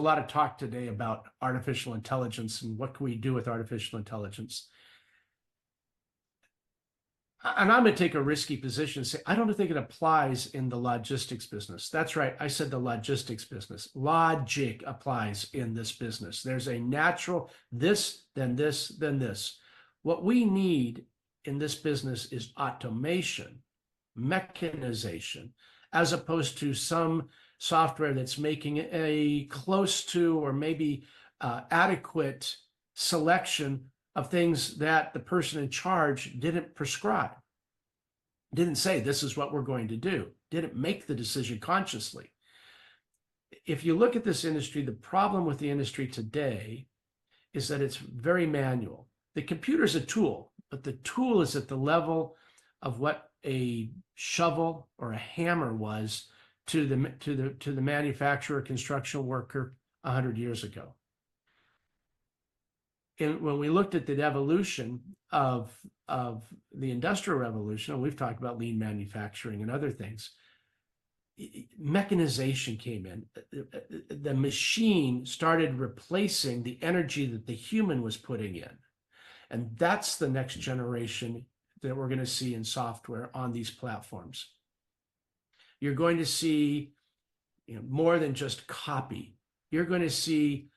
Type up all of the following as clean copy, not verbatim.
lot of talk today about artificial intelligence and what can we do with artificial intelligence. And I'm going to take a risky position and say, I don't think it applies in the logistics business. That's right. I said the logistics business. Logic applies in this business. There's a natural this, then this, then this. What we need in this business is automation, mechanization, as opposed to some software that's making a close to or maybe adequate selection of things that the person in charge didn't prescribe, didn't say this is what we're going to do, didn't make the decision consciously. If you look at this industry, the problem with the industry today is that it's very manual. The computer is a tool, but the tool is at the level of what a shovel or a hammer was to the manufacturer, construction worker 100 years ago. And when we looked at the evolution of the Industrial Revolution, and we've talked about lean manufacturing and other things, mechanization came in. The machine started replacing the energy that the human was putting in. And that's the next generation that we're going to see in software on these platforms. You're going to see, more than just copy. You're going to see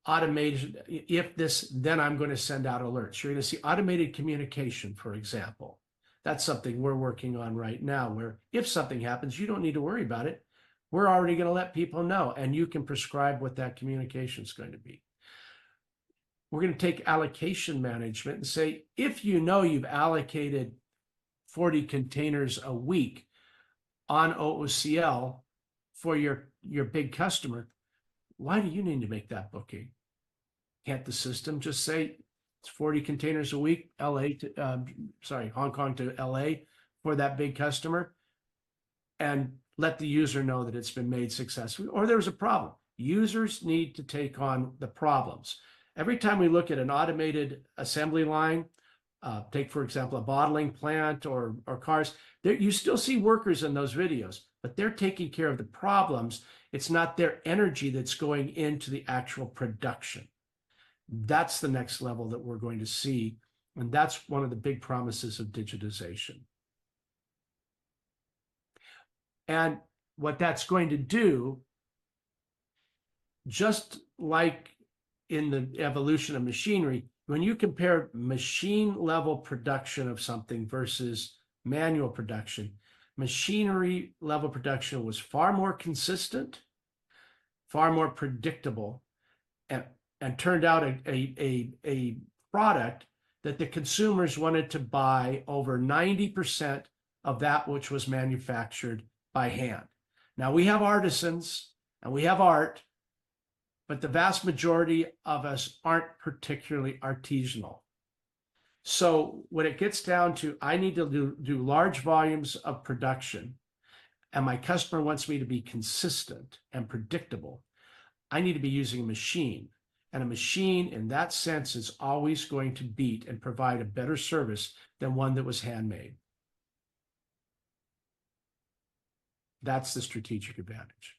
automation. If this, then I'm going to send out alerts. You're going to see automated communication, for example. That's something we're working on right now, where if something happens, you don't need to worry about it. We're already going to let people know, and you can prescribe what that communication is going to be. We're going to take allocation management and say, if you know you've allocated 40 containers a week on OOCL for your big customer, why do you need to make that booking? Can't the system just say it's 40 containers a week, Hong Kong to LA for that big customer, and let the user know that it's been made successfully, or there's a problem? Users need to take on the problems. Every time we look at an automated assembly line, take, for example, a bottling plant or cars, you still see workers in those videos, but they're taking care of the problems. It's not their energy that's going into the actual production. That's the next level that we're going to see. And that's one of the big promises of digitization. And what that's going to do, just like in the evolution of machinery, when you compare machine level production of something versus manual production, machinery level production was far more consistent, far more predictable, and turned out a product that the consumers wanted to buy over 90% of that which was manufactured by hand. Now, we have artisans and we have art, but the vast majority of us aren't particularly artisanal. So when it gets down to, I need to do large volumes of production, and my customer wants me to be consistent and predictable, I need to be using a machine. And a machine, in that sense, is always going to beat and provide a better service than one that was handmade. That's the strategic advantage.